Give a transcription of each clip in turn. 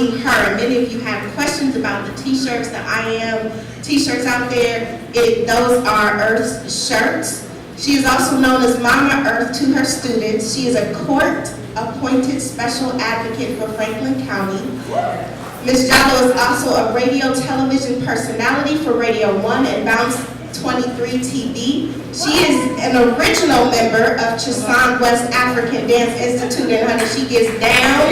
honoring her. Many of you have questions about the t-shirts, the I Am t-shirts out there. Those are Earth's shirts. She is also known as Mama Earth to her students. She is a court-appointed special advocate for Franklin County. Ms. Jallow is also a radio television personality for Radio 1 and Bounce 23 TV. She is an original member of Chisan West African Dance Institute, and honey, she gets down.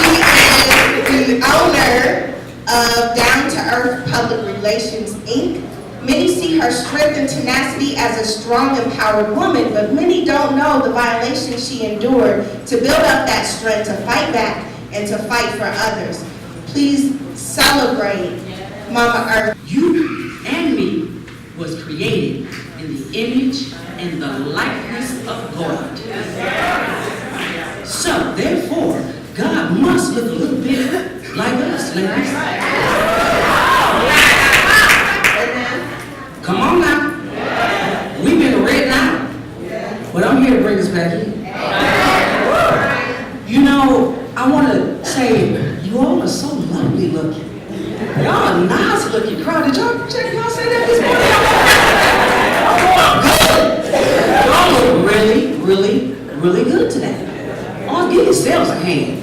She is the owner of Down to Earth Public Relations, Inc. Many see her strength and tenacity as a strong, empowered woman, but many don't know the violations she endured to build up that strength to fight back and to fight for others. Please celebrate Mama Earth. You and me was created in the image and the likeness of God. So, therefore, God must look a little bit like us, ladies. Come on now. We've been read now. But I'm here to bring us back in. You know, I want to say, you all are so lovely looking. Y'all are nice looking crowd. Did y'all say that this morning? Y'all look really, really, really good today. Oh, give yourselves a hand.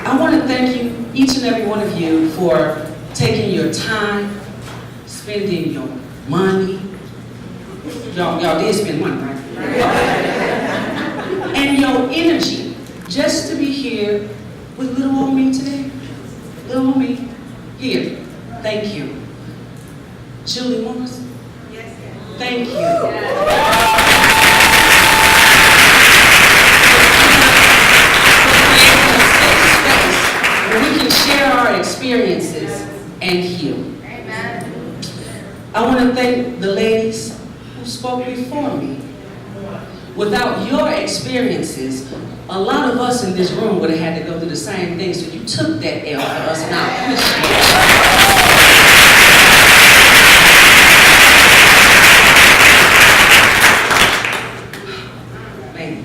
I want to thank you, each and every one of you, for taking your time, spending your money. Y'all did spend money, right? And your energy, just to be here with little old me today. Little old me, here. Thank you. Julie Morris? Yes. Thank you. Where we can share our experiences and heal. Amen. I want to thank the ladies who spoke before me. Without your experiences, a lot of us in this room would have had to go through the same thing, so you took that L for us, and I appreciate it. Man.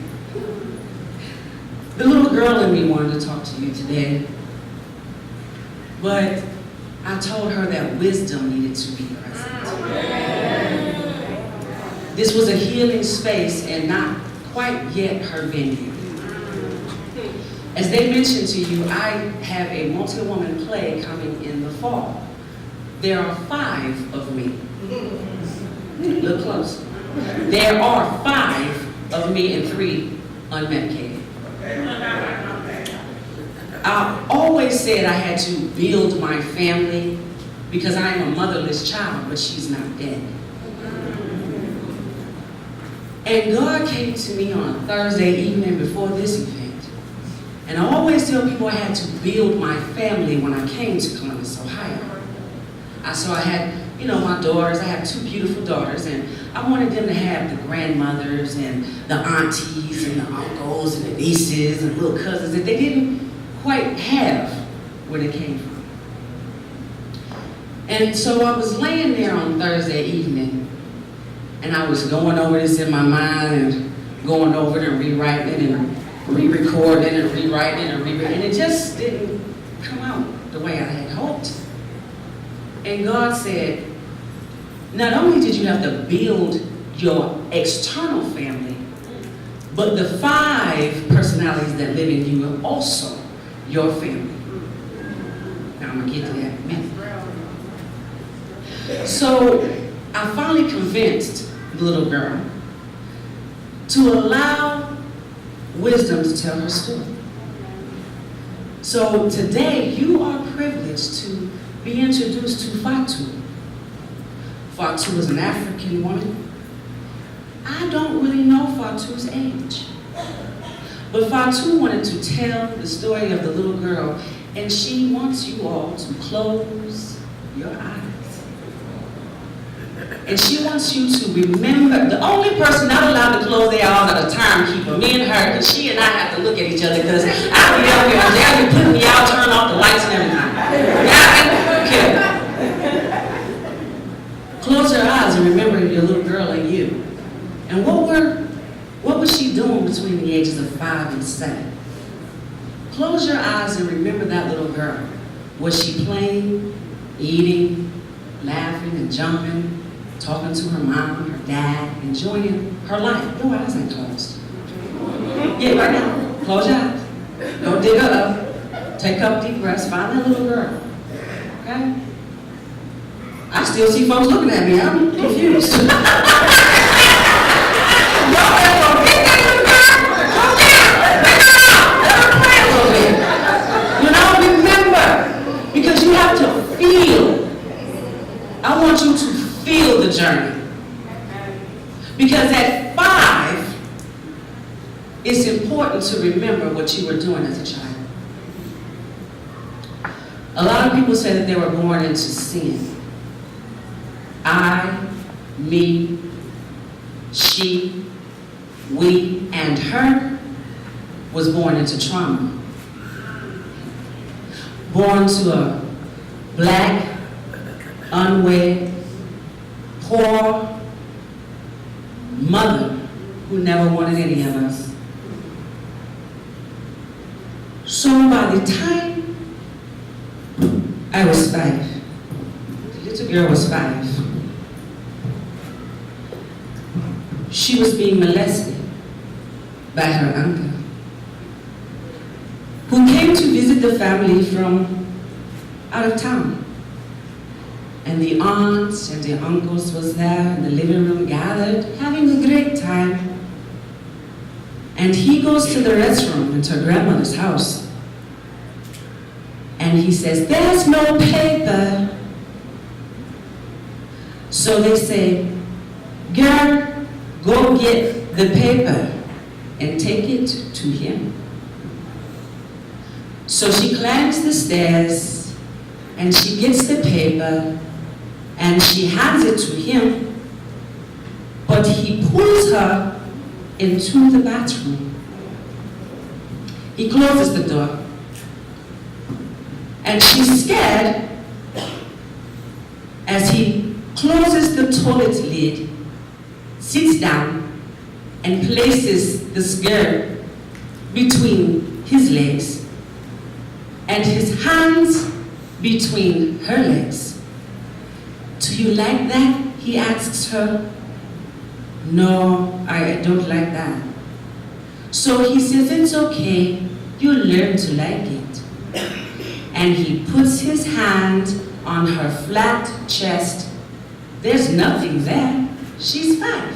The little girl in me wanted to talk to you today, but I told her that wisdom needed to be present. This was a healing space and not quite yet her venue. As they mentioned to you, I have a multi-woman play coming in the fall. There are 5 of me. Look close. There are 5 of me and 3 unmedicated. I always said I had to build my family because I am a motherless child, but she's not dead. And God came to me on Thursday evening before this event. And I always tell people I had to build my family when I came to Columbus, Ohio. So I had, my daughters. I have 2 beautiful daughters, and I wanted them to have the grandmothers and the aunties and the uncles and the nieces and little cousins that they didn't quite have where they came from. And so I was laying there on Thursday evening, and I was going over this in my mind and going over it and rewriting it and re-recording it and rewriting it and rewriting it. And it just didn't come out the way I had hoped. And God said, not only did you have to build your external family, but the 5 personalities that live in you are also your family. Now I'm going to get to that in a minute. So I finally convinced the little girl to allow wisdom to tell her story. So today you are privileged to be introduced to Fatu. Fatu is an African woman. I don't really know Fatu's age. But Fatu wanted to tell the story of the little girl, and she wants you all to close your eyes. And she wants you to remember, the only person not allowed to close their eyes are the timekeeper, me and her, because she and I have to look at each other, because I'll be up here and they'll be putting me out, turn off the lights and everything. Yeah, okay. Close your eyes and remember your little girl and you. what was she doing between the ages of 5 and 7? Close your eyes and remember that little girl. Was she playing, eating, laughing and jumping, talking to her mom, her dad, enjoying her life? Your eyes ain't closed. Yeah, right now. Close your eyes. Don't dig her up. Take up deep breaths. Find that little girl. Okay? I still see folks looking at me. I'm confused. You know, remember, because you have to feel. I want you to feel the journey. Because at 5, it's important to remember what you were doing as a child. A lot of people say that they were born into sin. I, me, she, we, and her was born into trauma. Born to a black, unwed, poor mother who never wanted any of us. So by the time I was 5, the little girl was 5, she was being molested by her uncle, who came to visit the family from out of town. And the aunts and the uncles was there in the living room gathered, having a great time. And he goes to the restroom into her grandmother's house. And he says, "There's no paper." So they say, "Girl, go get the paper and take it to him." So she climbs the stairs and she gets the paper and she hands it to him, but he pulls her into the bathroom. He closes the door and she's scared as he closes the toilet lid, sits down and places the skirt between his legs and his hands between her legs. "Do you like that?" he asks her. "No, I don't like that." So he says, "It's okay, you'll learn to like it." And he puts his hand on her flat chest. There's nothing there. She's 5.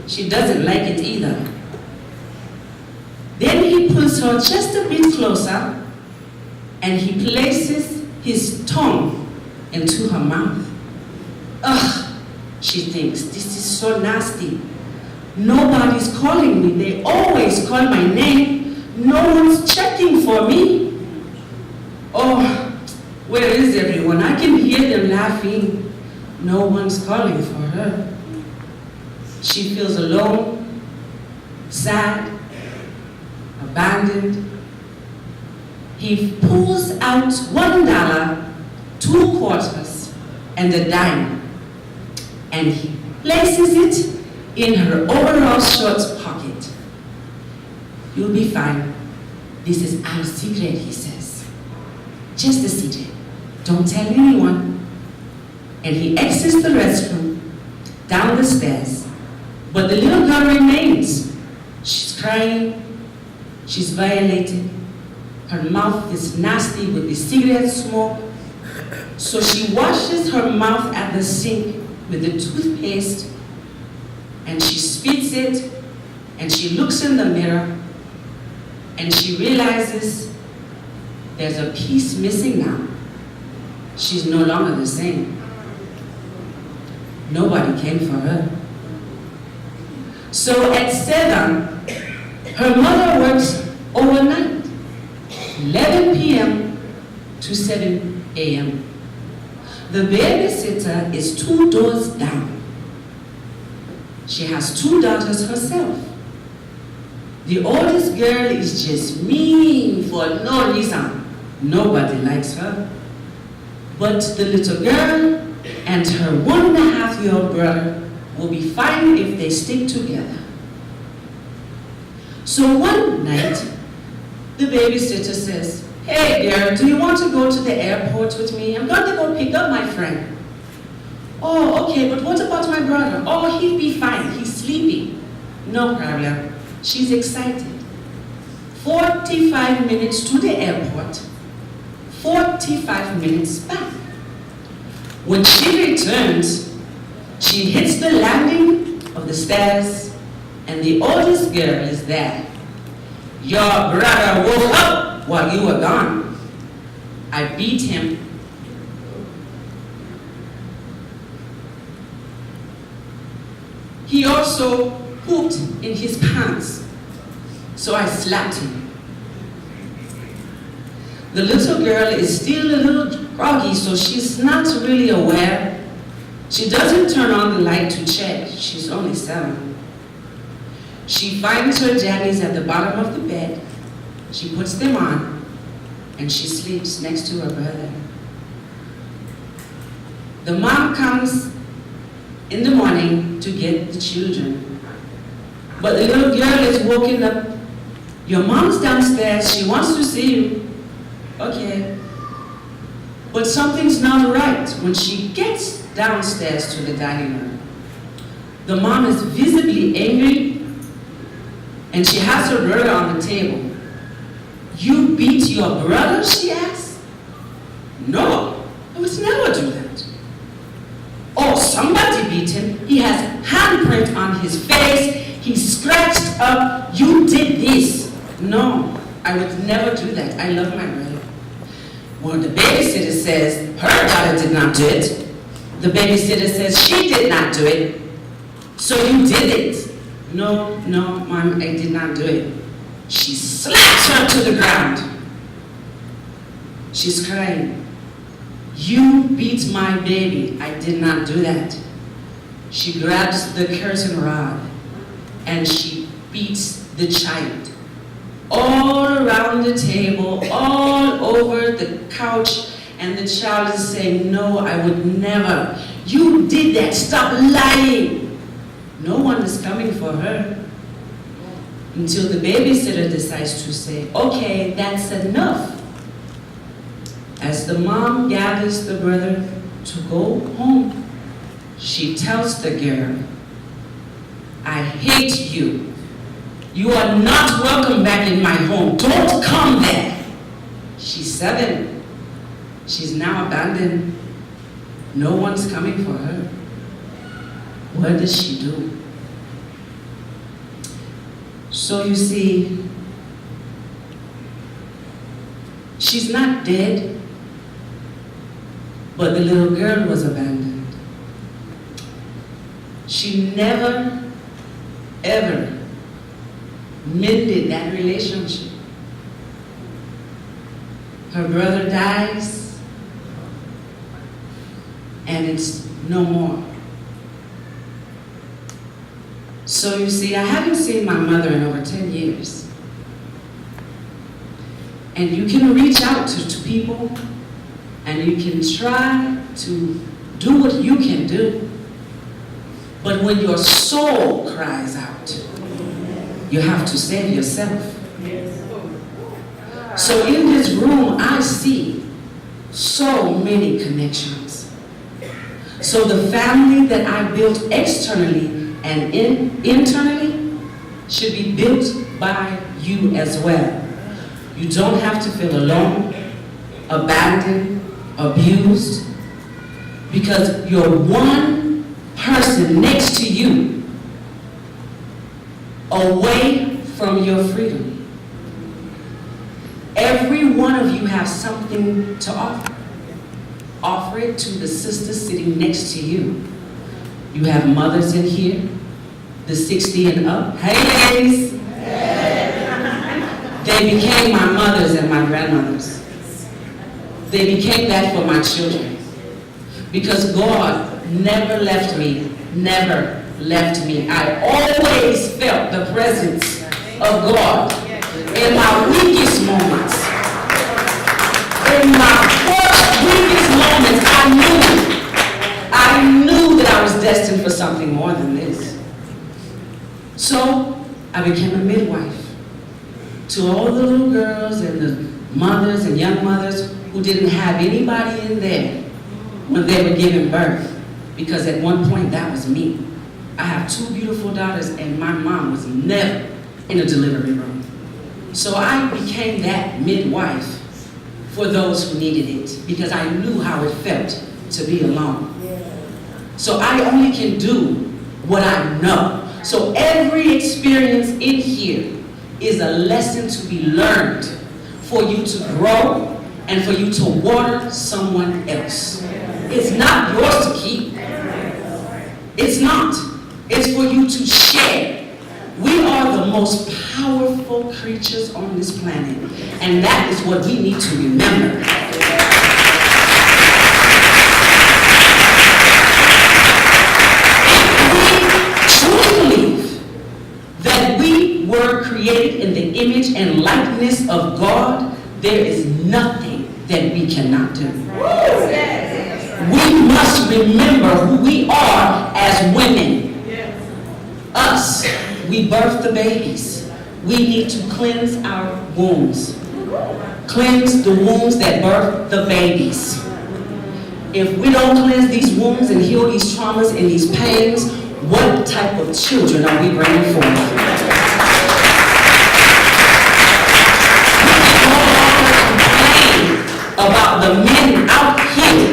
She doesn't like it either. Then he pulls her just a bit closer and he places his tongue into her mouth. Ugh, she thinks, this is so nasty. Nobody's calling me. They always call my name. No one's checking for me. Oh, where is everyone? I can hear them laughing. No one's calling for her. She feels alone, sad, abandoned. He pulls out $1, 2 quarters, and a dime, and he places it in her overall shorts pocket. "You'll be fine. This is our secret," he says. "Just a secret. Don't tell anyone." And he exits the restroom, down the stairs, but the little girl remains. She's crying, she's violated, her mouth is nasty with the cigarette smoke, so she washes her mouth at the sink with the toothpaste, and she spits it, and she looks in the mirror, and she realizes there's a piece missing now. She's no longer the same. Nobody came for her. So at 7, her mother works overnight, 11 p.m. to 7 a.m. The babysitter is 2 doors down. She has 2 daughters herself. The oldest girl is just mean for no reason. Nobody likes her. But the little girl and her 1.5-year-old brother will be fine if they stick together. So one night, the babysitter says, "Hey girl, do you want to go to the airport with me? I'm going to go pick up my friend." "Oh, okay, but what about my brother?" "Oh, he'll be fine, he's sleeping." "No problem." She's excited. 45 minutes to the airport, 45 minutes back. When she returns, she hits the landing of the stairs, and the oldest girl is there. "Your brother woke up while you were gone. I beat him." "He also pooped in his pants, so I slapped him." The little girl is still a little groggy, so she's not really aware. She doesn't turn on the light to check. She's only 7. She finds her jammies at the bottom of the bed. She puts them on, and she sleeps next to her brother. The mom comes in the morning to get the children, but the little girl is woken up. "Your mom's downstairs, she wants to see you." "Okay." But something's not right when she gets downstairs to the dining room. The mom is visibly angry, and she has her brother on the table. "You beat your brother?" she asks. "No, I would never do that." "Oh, somebody beat him. He has handprint on his face. He's scratched up. You did this." "No, I would never do that. I love my brother." Well, the babysitter says her daughter did not do it. The babysitter says she did not do it. "So you did it?" No, Mom, I did not do it." She slaps her to the ground. She's crying. "You beat my baby. I did not do that." She grabs the curtain rod and she beats the child. All around the table, all over the couch, and the child is saying, "No, I would never. You did that. Stop lying." No one is coming for her until the babysitter decides to say, "Okay, that's enough." As the mom gathers the brother to go home, she tells the girl, "I hate you. You are not welcome back in my home. Don't come there." She's 7. She's now abandoned. No one's coming for her. What does she do? So you see, she's not dead, but the little girl was abandoned. She never, ever mended that relationship. Her brother dies, and it's no more. So you see, I haven't seen my mother in over 10 years. And you can reach out to people, and you can try to do what you can do. But when your soul cries out, you have to save yourself. So in this room, I see so many connections. So the family that I built externally and internally should be built by you as well. You don't have to feel alone, abandoned, abused, because you're one person next to you away from your freedom. Every one of you has something to offer. Offer it to the sister sitting next to you. You have mothers in here, the 60 and up. Hey ladies! They became my mothers and my grandmothers. They became that for my children. Because God never left me, never left me. I always felt the presence of God in my weakest moments. In my worst, weakest moments, I knew that I I was destined for something more than this. So I became a midwife to all the little girls and the mothers and young mothers who didn't have anybody in there when they were giving birth. Because at one point, that was me. I have 2 beautiful daughters, and my mom was never in a delivery room. So I became that midwife for those who needed it, because I knew how it felt to be alone. So I only can do what I know. So every experience in here is a lesson to be learned for you to grow and for you to water someone else. It's not yours to keep. It's not. It's for you to share. We are the most powerful creatures on this planet, and that is what we need to remember. If we truly believe that we were created in the image and likeness of God, there is nothing that we cannot do. We must remember who we are as women. Us, we birth the babies. We need to cleanse our wombs. Cleanse the wombs that birth the babies. If we don't cleanse these wombs and heal these traumas and these pains, what type of children are we bringing forth? We can no longer complain about the men out here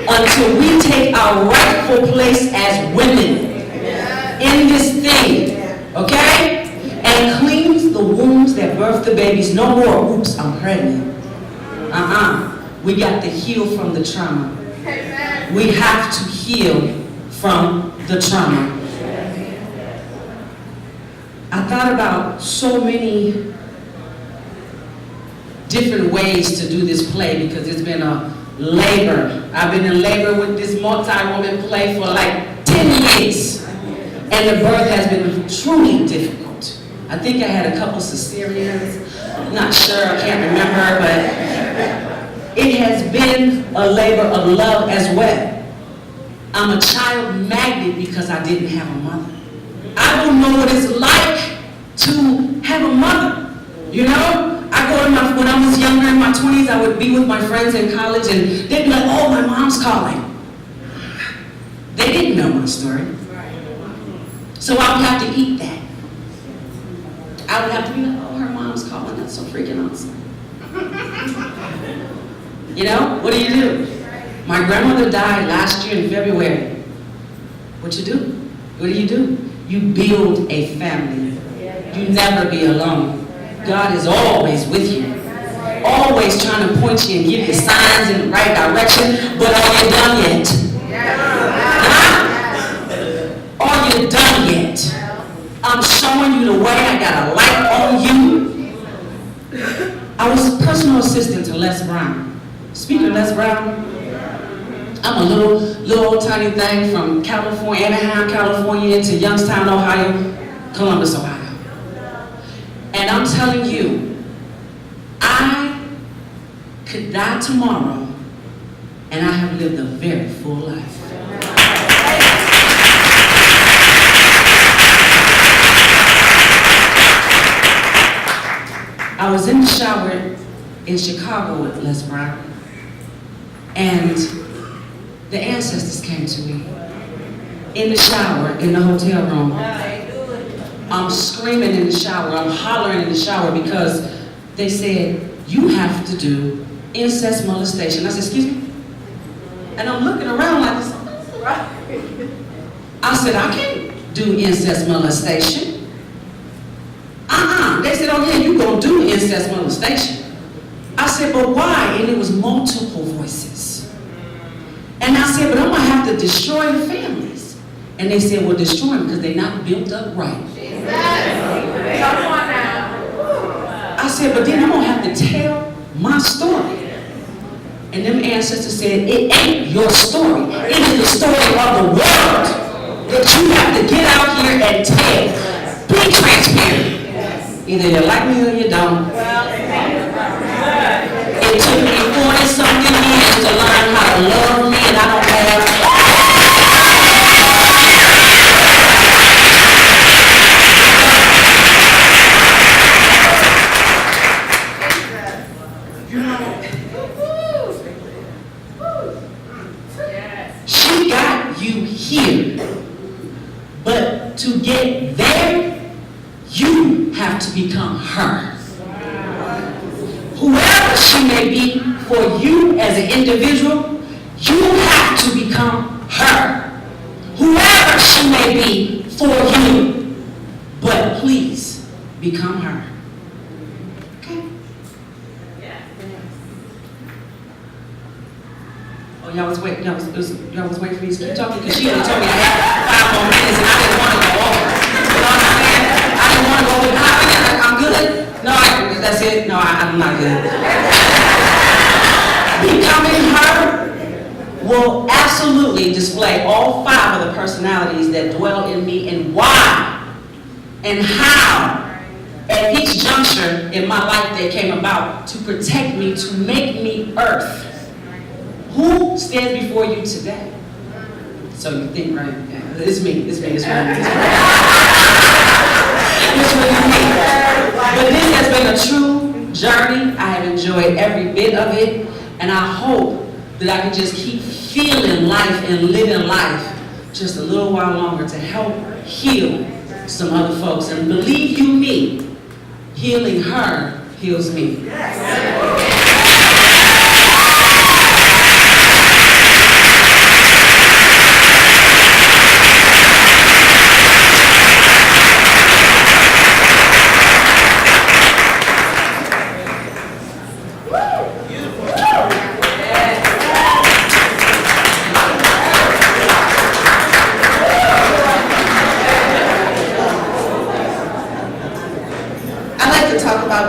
until we take our rightful place as women in this thing, okay? And cleans the wombs that birth the babies. No more, oops, I'm pregnant. We got to heal from the trauma. We have to heal from the trauma. I thought about so many different ways to do this play because it's been a labor. I've been in labor with this multi-woman play for like 10 years. And the birth has been truly difficult. I think I had a couple cesareans. I'm not sure, I can't remember, but it has been a labor of love as well. I'm a child magnet because I didn't have a mother. I don't know what it's like to have a mother, you know? When I was younger in my 20s, I would be with my friends in college and they'd be like, oh, my mom's calling. They didn't know my story. So I would have to eat that. I would have to be like, oh, her mom's calling. That's so freaking awesome. You know, what do? My grandmother died last year in February. What you do? What do? You build a family. You never be alone. God is always with you. Always trying to point you and give you signs in the right direction. But are you done yet? Are you done yet? I'm showing you the way. I got a light on you. I was personal assistant to Les Brown. Speaking of Les Brown, I'm a little old tiny thing from California, Anaheim, California, to Youngstown, Ohio, Columbus, Ohio. And I'm telling you, I could die tomorrow, and I have lived a very full life. I was in the shower in Chicago with Les Brown, and the ancestors came to me in the shower in the hotel room. I'm screaming in the shower, I'm hollering in the shower because they said, you have to do incest molestation. I said, excuse me? And I'm looking around like this. I said, I can't do incest molestation. They said, oh yeah, you're going to do incest molestation. I said, but why? And it was multiple voices. And I said, but I'm going to have to destroy the families. And they said, well, destroy them because they're not built up right. Come on now. I said, but then I'm going to have to tell my story. And them ancestors said, it ain't your story. It is the story of the world that you have to get out here and tell. Be transparent. Either you like me or you don't. It took me 40-something years to learn how to love me, and I don't have have to become her. Whoever she may be for you as an individual, you have to become her. Whoever she may be for you, but please become her. Okay? Oh, y'all was waiting for me to keep talking because she only told me I had 5 more minutes and I didn't want to go over. You know what I'm saying? I didn't want to go over. I'm good. No, that's it. No, I'm not good. Becoming her will absolutely display all 5 of the personalities that dwell in me and why and how at each juncture in my life they came about to protect me, to make me earth. Who stands before you today? So you think, right? Yeah, it's me. It's really me. But this has been a true journey. I have enjoyed every bit of it, and I hope that I can just keep feeling life and living life just a little while longer to help heal some other folks. And believe you me, healing her heals me.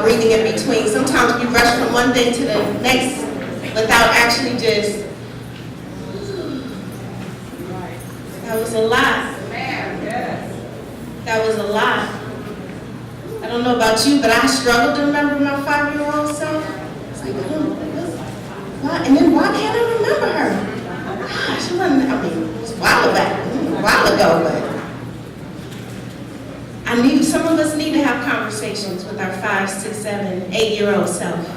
Breathing in between. Sometimes we rush from one thing to the next without actually just. That was a lot. That was a lot. I don't know about you, but I struggled to remember my 5-year-old self. It's like, what? And then why can't I remember her? Gosh, it was a while back, a while ago, but. Some of us need to have conversations with our 5, 6, 7, 8-year-old self.